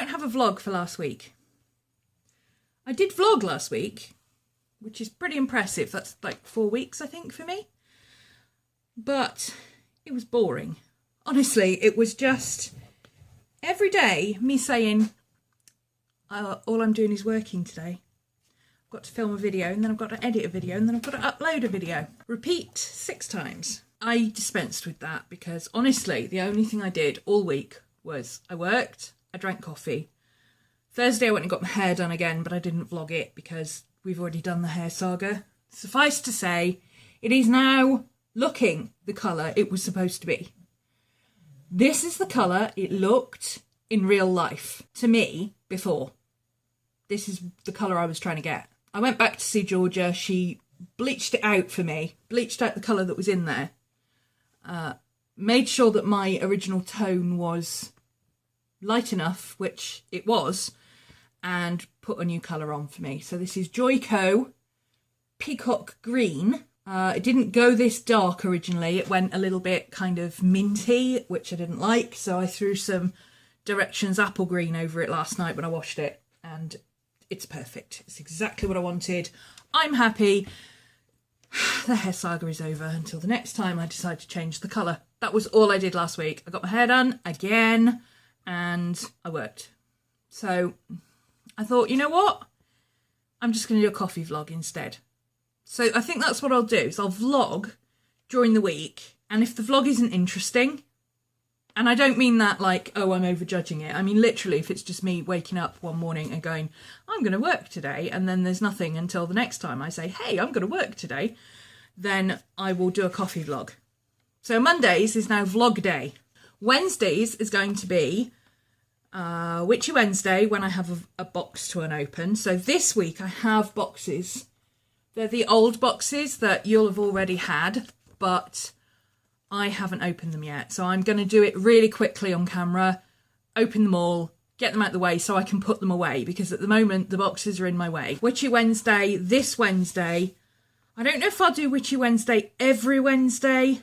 don't have a vlog for last week. I did vlog last week, which is pretty impressive. That's like 4 weeks, I think, for me. But it was boring. Honestly, it was just every day me saying, all I'm doing is working today. I've got to film a video, and then I've got to edit a video, and then I've got to upload a video. Repeat 6 times. I dispensed with that because honestly, the only thing I did all week was I worked, I drank coffee. Thursday I went and got my hair done again, but I didn't vlog it because we've already done the hair saga. Suffice to say, it is now looking the colour it was supposed to be. This is the colour it looked in real life to me before. This is the colour I was trying to get. I went back to see Georgia. She bleached it out for me, bleached out the colour that was in there. Made sure that my original tone was light enough, which it was, and put a new colour on for me. So this is Joico Peacock Green. It didn't go this dark originally. It went a little bit kind of minty, which I didn't like. So I threw some Directions Apple Green over it last night when I washed it, and it's perfect. It's exactly what I wanted. I'm happy. The hair saga is over until the next time I decide to change the colour. That was all I did last week. I got my hair done again and I worked. So I thought, you know what? I'm just going to do a coffee vlog instead. So I think that's what I'll do, is I'll vlog during the week, and if the vlog isn't interesting, and I don't mean that like, oh, I'm overjudging it. I mean, literally, if it's just me waking up one morning and going, I'm going to work today, and then there's nothing until the next time I say, hey, I'm going to work today, then I will do a coffee vlog. So Mondays is now vlog day. Wednesdays is going to be Witchy Wednesday, when I have a box to unopen. So this week I have boxes. They're the old boxes that you'll have already had, but I haven't opened them yet. So I'm going to do it really quickly on camera, open them all, get them out of the way so I can put them away, because at the moment the boxes are in my way. Witchy Wednesday, this Wednesday. I don't know if I'll do Witchy Wednesday every Wednesday.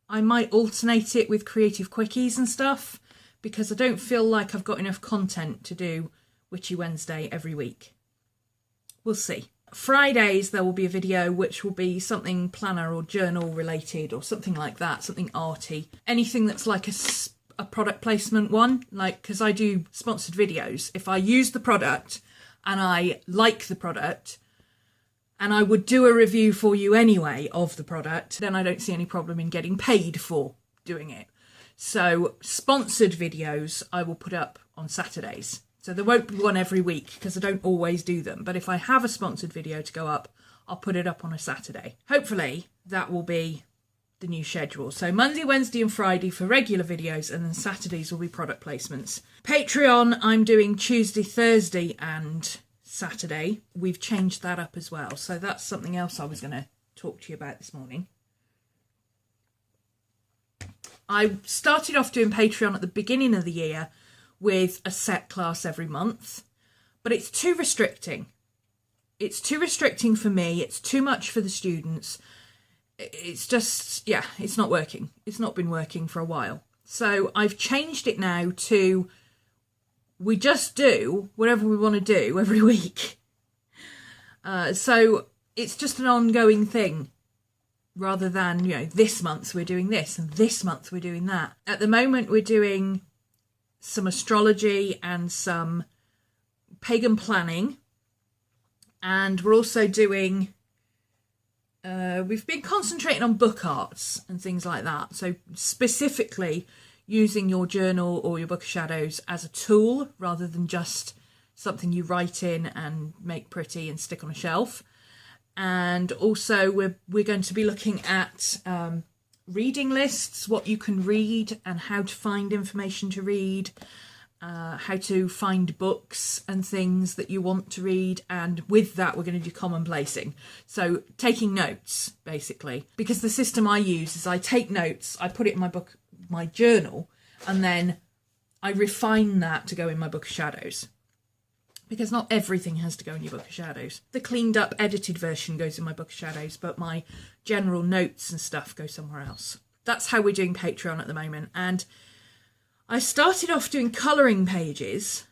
I might alternate it with creative quickies and stuff, because I don't feel like I've got enough content to do Witchy Wednesday every week. We'll see. Fridays there will be a video which will be something planner or journal related or something like that, something arty. Anything that's like a product placement one, like, because I do sponsored videos. If I use the product and I like the product and I would do a review for you anyway of the product, then I don't see any problem in getting paid for doing it. So sponsored videos I will put up on Saturdays. So there won't be one every week because I don't always do them. But if I have a sponsored video to go up, I'll put it up on a Saturday. Hopefully that will be the new schedule. So Monday, Wednesday and Friday for regular videos, and then Saturdays will be product placements. Patreon, I'm doing Tuesday, Thursday and Saturday. We've changed that up as well. So that's something else I was going to talk to you about this morning. I started off doing Patreon at the beginning of the year with a set class every month, but it's too restricting. It's too restricting for me. It's too much for the students. It's just, yeah, it's not working. It's not been working for a while. So I've changed it now to, we just do whatever we want to do every week. So it's just an ongoing thing, rather than, you know, this month we're doing this and this month we're doing that. At the moment we're doing some astrology and some pagan planning, and we're also doing we've been concentrating on book arts and things like that, so specifically using your journal or your book of shadows as a tool rather than just something you write in and make pretty and stick on a shelf. And also we're going to be looking at reading lists, what you can read and how to find information to read, how to find books and things that you want to read. And with that, we're going to do common placing. So taking notes, basically, because the system I use is I take notes, I put it in my book, my journal, and then I refine that to go in my book of shadows. Because not everything has to go in your book of shadows. The cleaned up edited version goes in my book of shadows, but my general notes and stuff go somewhere else. That's how we're doing Patreon at the moment. And I started off doing colouring pages,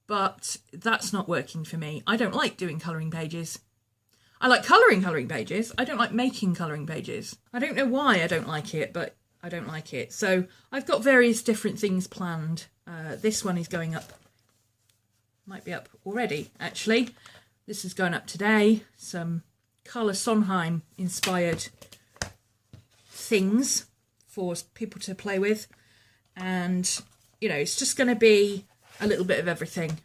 but that's not working for me. I don't like doing colouring pages. I like colouring pages. I don't like making colouring pages. I don't know why I don't like it, but I don't like it. So I've got various different things planned. This one is going up, might be up already actually. This is going up today. Some Carla Sondheim inspired things for people to play with. And, you know, it's just going to be a little bit of everything.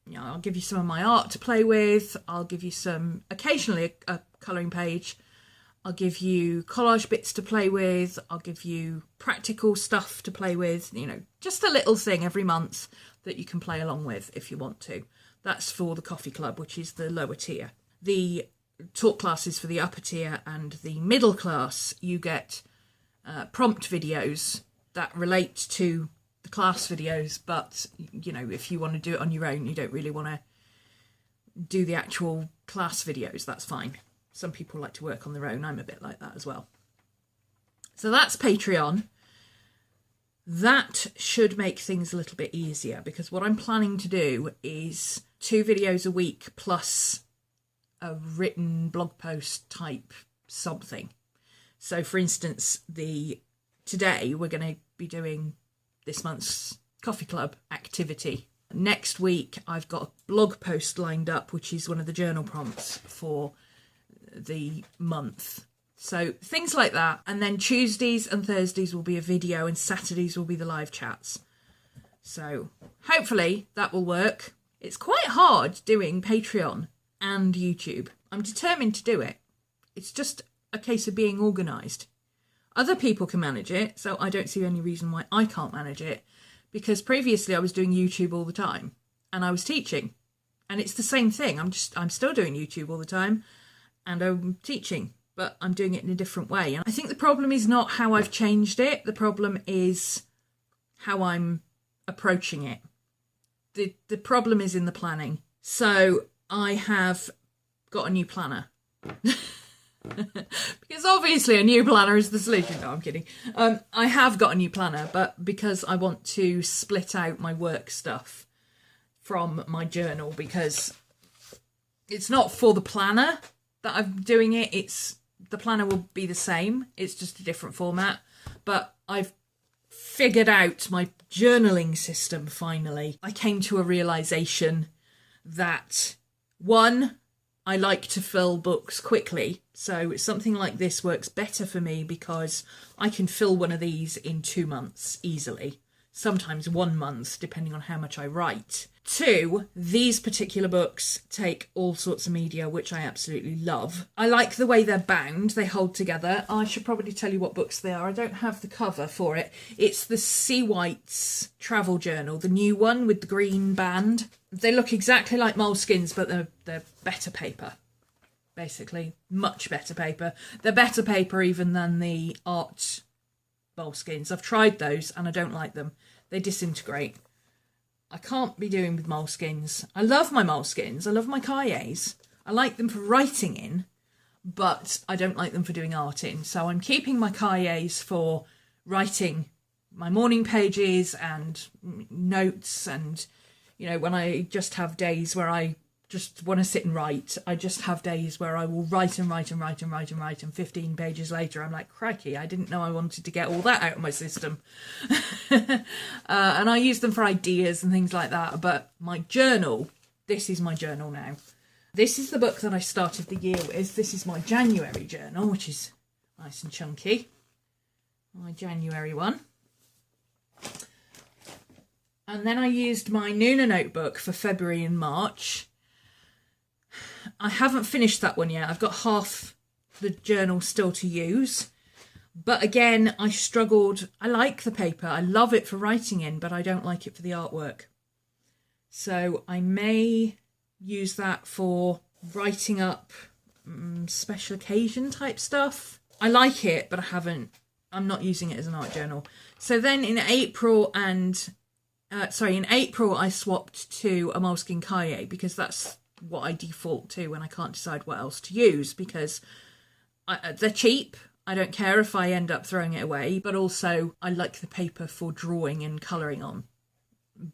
You know, I'll give you some of my art to play with. I'll give you some, occasionally a colouring page. I'll give you collage bits to play with. I'll give you practical stuff to play with. You know, just a little thing every month that you can play along with if you want to. That's for the coffee club, which is the lower tier. The talk classes for the upper tier and the middle class, you get prompt videos that relate to the class videos, but you know, if you want to do it on your own, you don't really want to do the actual class videos, that's fine. Some people like to work on their own. I'm a bit like that as well. So that's Patreon. That should make things a little bit easier, because what I'm planning to do is 2 videos a week plus a written blog post type something. So for instance, today we're going to be doing this month's coffee club activity. Next week I've got a blog post lined up, which is one of the journal prompts for the month. So things like that. And then Tuesdays and Thursdays will be a video, and Saturdays will be the live chats. So hopefully that will work. It's quite hard doing Patreon and YouTube. I'm determined to do it. It's just a case of being organised. Other people can manage it, so I don't see any reason why I can't manage it, because previously I was doing YouTube all the time and I was teaching, and it's the same thing. I'm still doing YouTube all the time and I'm teaching, but I'm doing it in a different way. And I think the problem is not how I've changed it. The problem is how I'm approaching it. The problem is in the planning. So I have got a new planner. Because obviously a new planner is the solution. No, I'm kidding. I have got a new planner, but because I want to split out my work stuff from my journal, because it's not for the planner that I'm doing it. The planner will be the same. It's just a different format. But I've figured out my journaling system finally. I came to a realisation that, one, I like to fill books quickly. So something like this works better for me because I can fill one of these in 2 months easily. Sometimes 1 month, depending on how much I write. 2, these particular books take all sorts of media, which I absolutely love. I like the way they're bound. They hold together. I should probably tell you what books they are. I don't have the cover for it. It's the C. White's travel journal, the new one with the green band. They look exactly like Moleskines, but they're better paper. Basically, much better paper. They're better paper even than the art Moleskines. I've tried those and I don't like them. They disintegrate. I can't be doing with Moleskines. I love my Moleskines. I love my Cahiers. I like them for writing in, but I don't like them for doing art in. So I'm keeping my Cahiers for writing my morning pages and notes, and, you know, when I just have days where I just want to sit and write. I just have days where I will write and 15 pages later I'm like, crikey, I didn't know I wanted to get all that out of my system. And I use them for ideas and things like that. But my journal, this is my journal now. This is the book that I started the year with. This is my January journal, which is nice and chunky. My January one. And then I used my Nuna notebook for February and March. I haven't finished that one yet. I've got half the journal still to use. But again, I struggled. I like the paper. I love it for writing in, but I don't like it for the artwork. So I may use that for writing up special occasion type stuff. I like it, but I'm not using it as an art journal. So then in April I swapped to a Moleskine Cahier, because that's what I default to when I can't decide what else to use, because they're cheap. I don't care if I end up throwing it away, but also I like the paper for drawing and colouring on.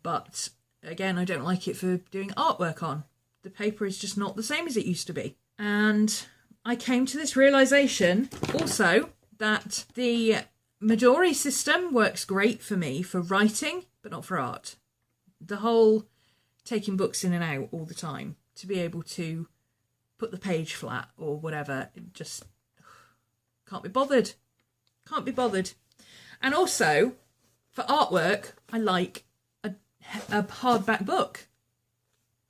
But again, I don't like it for doing artwork on. The paper is just not the same as it used to be. And I came to this realisation also that the Midori system works great for me for writing, but not for art. The whole taking books in and out all the time, to be able to put the page flat or whatever, just can't be bothered. Can't be bothered. And also, for artwork, I like a hardback book.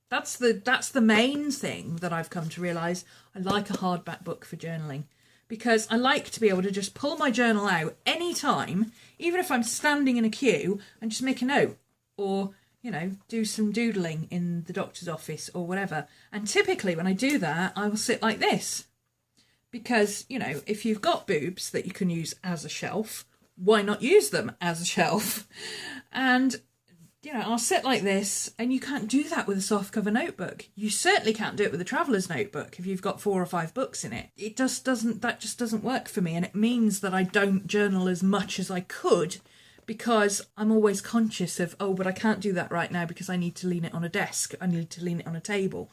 That's the main thing that I've come to realise. I like a hardback book for journaling, because I like to be able to just pull my journal out any time, even if I'm standing in a queue, and just make a note, or, you know, do some doodling in the doctor's office or whatever. And typically when I do that, I will sit like this, because, you know, if you've got boobs that you can use as a shelf, why not use them as a shelf? And, you know, I'll sit like this, and you can't do that with a softcover notebook. You certainly can't do it with a traveller's notebook if you've got 4 or 5 books in it. That just doesn't work for me, and it means that I don't journal as much as I could, because I'm always conscious of, oh, but I can't do that right now because I need to lean it on a desk, I need to lean it on a table.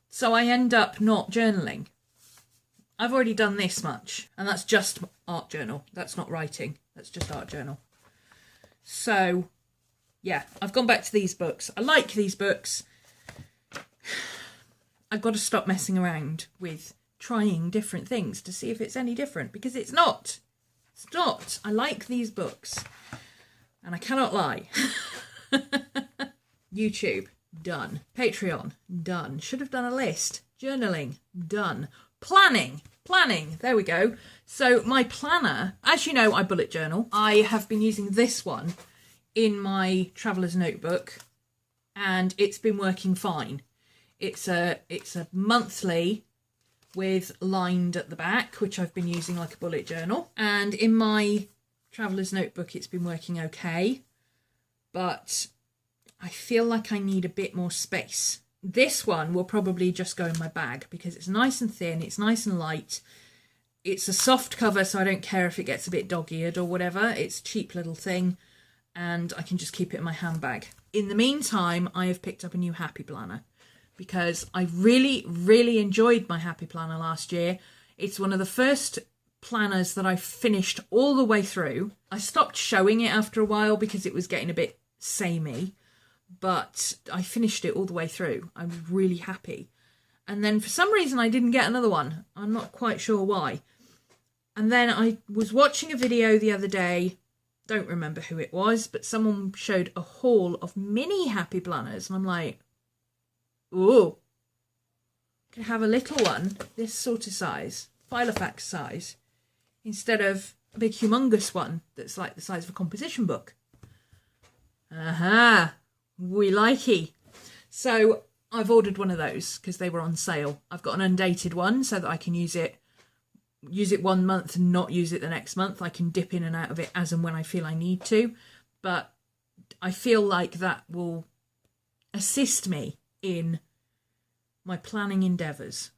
So I end up not journaling. I've already done this much, and that's just art journal. That's not writing, that's just art journal. So yeah, I've gone back to these books. I like these books. I've got to stop messing around with trying different things to see if it's any different, because it's not. It's not. I like these books, and I cannot lie. YouTube, done. Patreon, done. Should have done a list. Journaling, done. Planning, there we go. So my planner, as you know, I bullet journal. I have been using this one in my traveller's notebook, and it's been working fine. It's a monthly with lined at the back, which I've been using like a bullet journal. And in my traveller's notebook, it's been working okay, but I feel like I need a bit more space. This one will probably just go in my bag, because it's nice and thin, it's nice and light. It's a soft cover, so I don't care if it gets a bit dog-eared or whatever. It's a cheap little thing, and I can just keep it in my handbag. In the meantime, I have picked up a new Happy Planner, because I really, really enjoyed my Happy Planner last year. It's one of the first planners that I finished all the way through. I stopped showing it after a while because it was getting a bit samey, but I finished it all the way through. I was really happy. And then for some reason I didn't get another one. I'm not quite sure why. And then I was watching a video the other day, don't remember who it was, but someone showed a haul of mini Happy Planners, and I'm like, ooh, could have a little one, this sort of size, Filofax size, instead of a big humongous one that's like the size of a composition book. Aha, we likey. So I've ordered one of those because they were on sale. I've got an undated one so that I can use it 1 month and not use it the next month. I can dip in and out of it as and when I feel I need to, but I feel like that will assist me in my planning endeavours.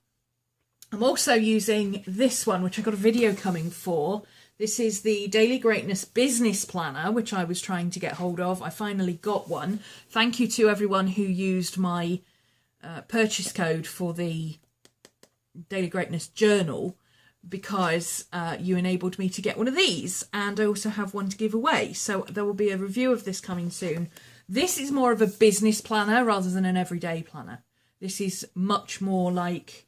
I'm also using this one, which I got a video coming for. This is the Daily Greatness Business Planner, which I was trying to get hold of. I finally got one. Thank you to everyone who used my purchase code for the Daily Greatness Journal, because you enabled me to get one of these, and I also have one to give away. So there will be a review of this coming soon. This is more of a business planner rather than an everyday planner. This is much more like,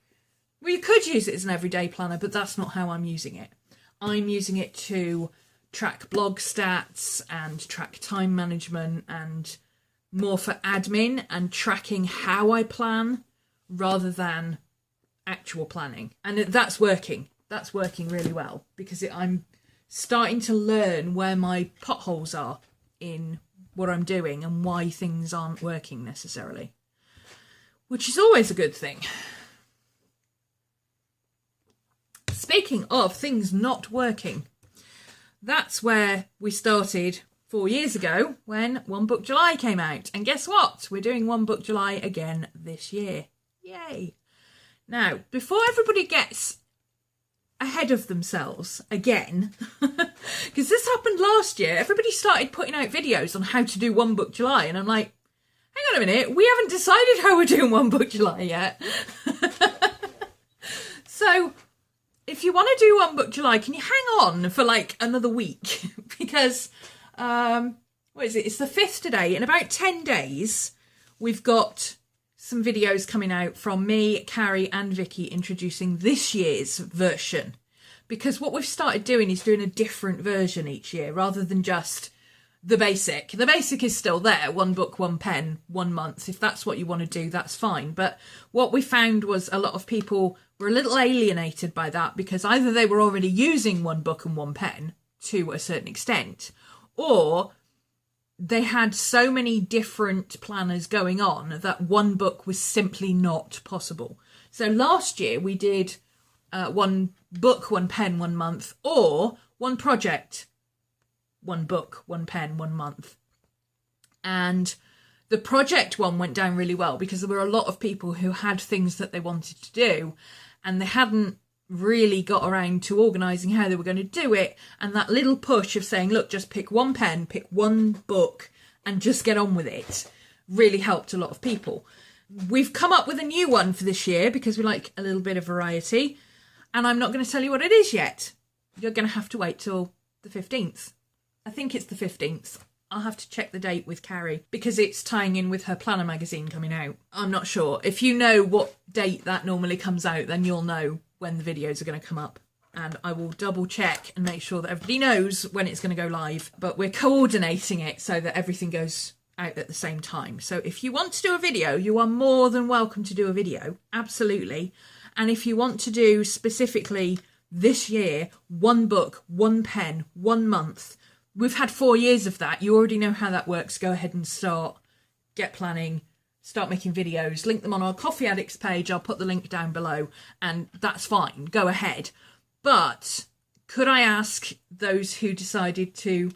well, you could use it as an everyday planner, but that's not how I'm using it. I'm using it to track blog stats and track time management, and more for admin and tracking how I plan rather than actual planning. And that's working. That's working really well, because I'm starting to learn where my potholes are in what I'm doing and why things aren't working necessarily, which is always a good thing. Speaking of things not working, that's where we started 4 years ago when One Book July came out. And guess what? We're doing One Book July again this year. Yay. Now, before everybody gets ahead of themselves again, because this happened last year, everybody started putting out videos on how to do One Book July, and I'm like, hang on a minute, we haven't decided how we're doing One Book July yet. So if you want to do One Book July, can you hang on for like another week? Because, what is it? It's the 5th today. In about 10 days, we've got some videos coming out from me, Carrie and Vicky introducing this year's version. Because what we've started doing is doing a different version each year rather than just the basic. The basic is still there, 1 book, 1 pen, 1 month. If that's what you want to do, that's fine. But what we found was a lot of people were a little alienated by that because either they were already using 1 book and 1 pen to a certain extent, or they had so many different planners going on that 1 book was simply not possible. So last year we did 1 book, 1 pen, 1 month, or 1 project, 1 book, 1 pen, 1 month. And the project one went down really well because there were a lot of people who had things that they wanted to do and they hadn't really got around to organising how they were going to do it. And that little push of saying, look, just pick 1 pen, pick 1 book and just get on with it really helped a lot of people. We've come up with a new one for this year because we like a little bit of variety. And I'm not going to tell you what it is yet. You're going to have to wait till the 15th. I think it's the 15th. I'll have to check the date with Carrie because it's tying in with her planner magazine coming out. I'm not sure. If you know what date that normally comes out, then you'll know when the videos are going to come up. And I will double check and make sure that everybody knows when it's going to go live. But we're coordinating it so that everything goes out at the same time. So if you want to do a video, you are more than welcome to do a video. Absolutely. And if you want to do specifically this year, 1 book, 1 pen, 1 month, we've had 4 years of that. You already know how that works. Go ahead and start, get planning, start making videos, link them on our Coffee Addicts page. I'll put the link down below and that's fine. Go ahead. But could I ask those who decided to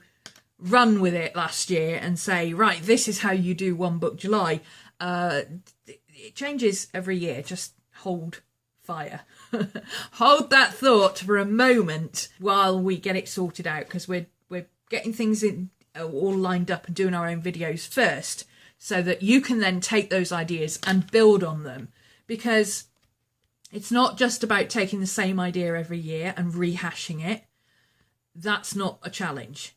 run with it last year and say, right, this is how you do One Book July. It changes every year. Just hold fire. Hold that thought for a moment while we get it sorted out, because we're getting things in all lined up and doing our own videos first so that you can then take those ideas and build on them, because it's not just about taking the same idea every year and rehashing it. That's not a challenge.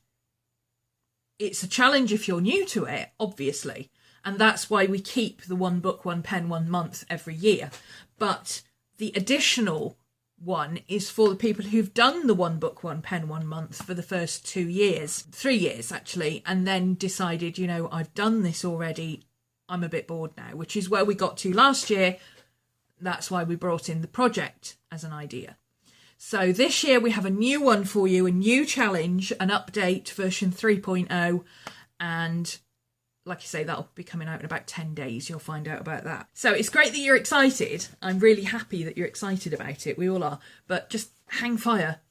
It's a challenge if you're new to it, obviously, and that's why we keep the 1 book, 1 pen, 1 month every year. But the additional one is for the people who've done the 1 book, 1 pen, 1 month for the first 2 years, 3 years actually, and then decided, you know, I've done this already, I'm a bit bored now, which is where we got to last year. That's why we brought in the project as an idea. So this year we have a new one for you, a new challenge, an update, version 3.0, and like I say, that'll be coming out in about 10 days. You'll find out about that. So it's great that you're excited. I'm really happy that you're excited about it. We all are. But just hang fire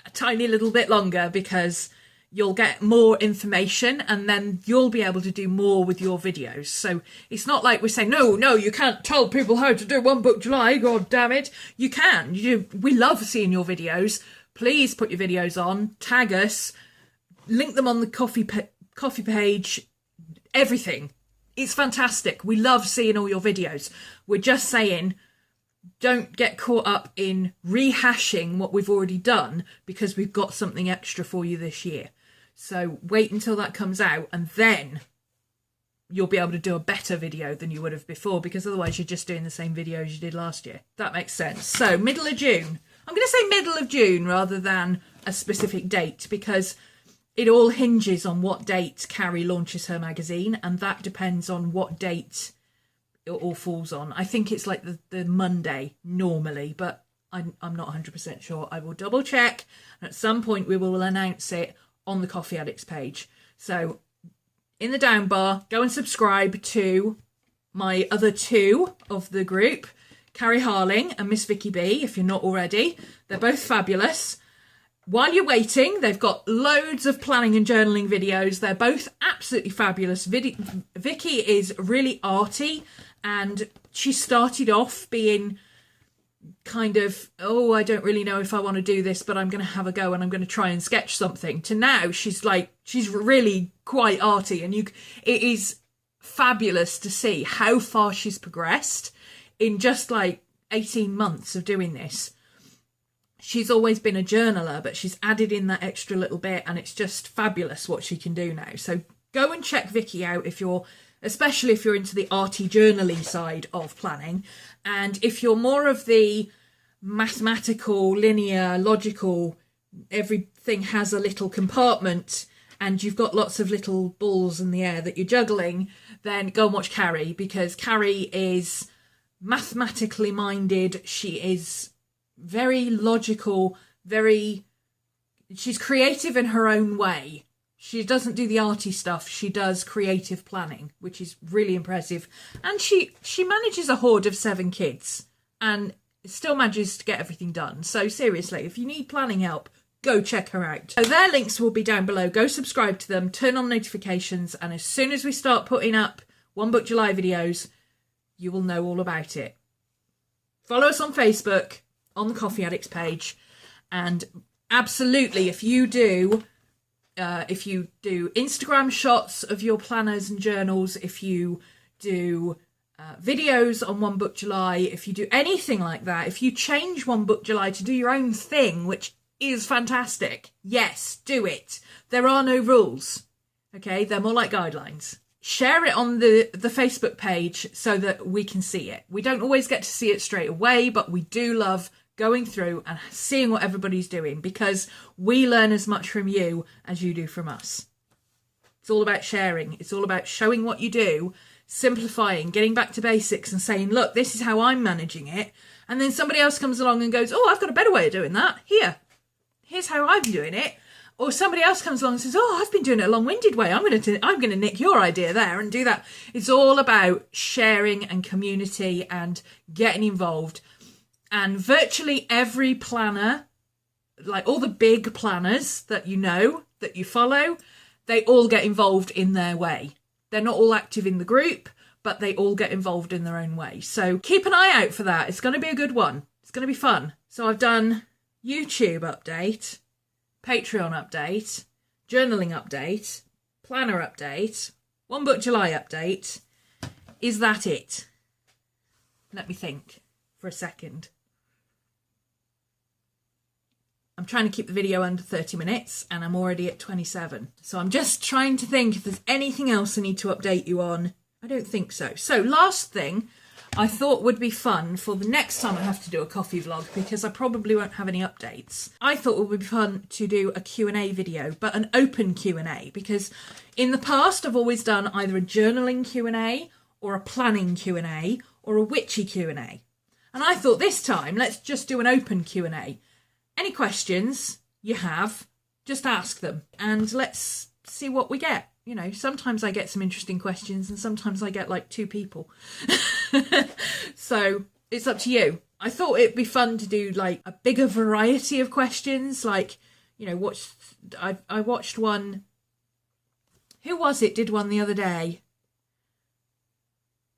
a tiny little bit longer, because you'll get more information and then you'll be able to do more with your videos. So it's not like we're saying, no, you can't tell people how to do 1 book July. God damn it. You can. We love seeing your videos. Please put your videos on, tag us, link them on the coffee page, everything. It's fantastic. We love seeing all your videos. We're just saying, don't get caught up in rehashing what we've already done, because we've got something extra for you this year. So wait until that comes out and then you'll be able to do a better video than you would have before, because otherwise you're just doing the same video as you did last year. That makes sense. So middle of June. I'm going to say middle of June rather than a specific date, because it all hinges on what date Carrie launches her magazine, and that depends on what date it all falls on. I think it's like the Monday normally, but I'm not 100% sure. I will double check. At some point we will announce it on the Coffee Addicts page. So in the down bar, go and subscribe to my other 2 of the group, Carrie Harling and Miss Vicky B, if you're not already. They're both fabulous. While you're waiting, they've got loads of planning and journaling videos. They're both absolutely fabulous. Vicky is really arty, and she started off being kind of, oh, I don't really know if I want to do this, but I'm going to have a go and I'm going to try and sketch something, to now she's really quite arty, and it is fabulous to see how far she's progressed in just like 18 months of doing this. She's always been a journaler, but she's added in that extra little bit, and it's just fabulous what she can do now. So go and check Vicky out especially if you're into the arty journaling side of planning. And if you're more of the mathematical, linear, logical, everything has a little compartment and you've got lots of little balls in the air that you're juggling, then go and watch Carrie, because Carrie is mathematically minded. She is very logical, she's creative in her own way. She doesn't do the arty stuff, she does creative planning, which is really impressive. And she manages a horde of 7 kids and still manages to get everything done. So seriously, if you need planning help, go check her out. So their links will be down below. Go subscribe to them, turn on notifications, and as soon as we start putting up One Book July videos, you will know all about it. Follow us on Facebook, on the Coffee Addicts page, and absolutely, if you do Instagram shots of your planners and journals, if you do videos on One Book July, if you do anything like that, if you change One Book July to do your own thing, which is fantastic, yes, do it. There are no rules, okay? They're more like guidelines. Share it on the Facebook page so that we can see it. We don't always get to see it straight away, but we do love going through and seeing what everybody's doing, because we learn as much from you as you do from us. It's all about sharing. It's all about showing what you do, simplifying, getting back to basics and saying, look, this is how I'm managing it. And then somebody else comes along and goes, oh, I've got a better way of doing that. Here's how I'm doing it. Or somebody else comes along and says, oh, I've been doing it a long-winded way. I'm going to nick your idea there and do that. It's all about sharing and community and getting involved. And virtually every planner, like all the big planners that you know, that you follow, they all get involved in their way. They're not all active in the group, but they all get involved in their own way. So keep an eye out for that. It's going to be a good one. It's going to be fun. So I've done YouTube update, Patreon update, journaling update, planner update, One Book July update. Is that it? Let me think for a second. I'm trying to keep the video under 30 minutes and I'm already at 27. So I'm just trying to think if there's anything else I need to update you on. I don't think so. So last thing I thought would be fun for the next time I have to do a coffee vlog, because I probably won't have any updates. I thought it would be fun to do a Q&A video, but an open Q&A, because in the past I've always done either a journaling Q&A or a planning Q&A or a witchy Q&A. And I thought this time, let's just do an open Q&A. Any questions you have, just ask them and let's see what we get. You know, sometimes I get some interesting questions and sometimes I get like 2 people. So it's up to you. I thought it'd be fun to do like a bigger variety of questions. Like, you know, I watched one. Who was it did one the other day?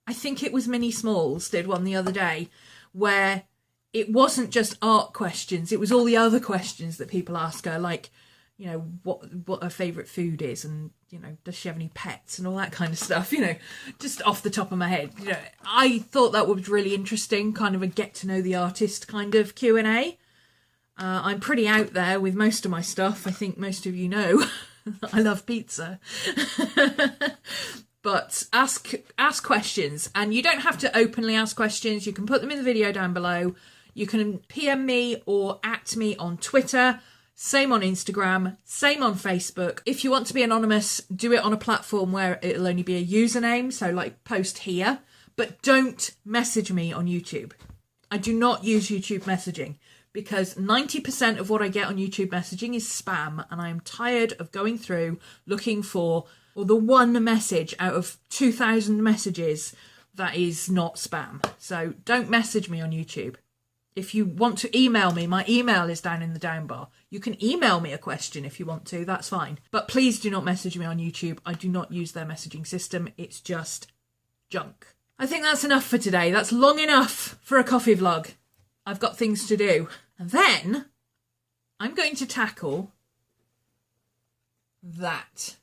I think it was Minnie Smalls did one the other day where it wasn't just art questions, it was all the other questions that people ask her, like, you know, what her favourite food is, and, you know, does she have any pets and all that kind of stuff, you know, just off the top of my head. You know, I thought that was really interesting, kind of a get to know the artist kind of Q&A. I'm pretty out there with most of my stuff. I think most of you know I love pizza. But ask questions, and you don't have to openly ask questions. You can put them in the video down below. You can PM me or @ me on Twitter, same on Instagram, same on Facebook. If you want to be anonymous, do it on a platform where it'll only be a username, so like post here, but don't message me on YouTube. I do not use YouTube messaging because 90% of what I get on YouTube messaging is spam, and I am tired of going through looking for the one message out of 2,000 messages that is not spam. So don't message me on YouTube. If you want to email me, my email is down in the down bar. You can email me a question if you want to, that's fine. But please do not message me on YouTube. I do not use their messaging system. It's just junk. I think that's enough for today. That's long enough for a coffee vlog. I've got things to do. And then I'm going to tackle that.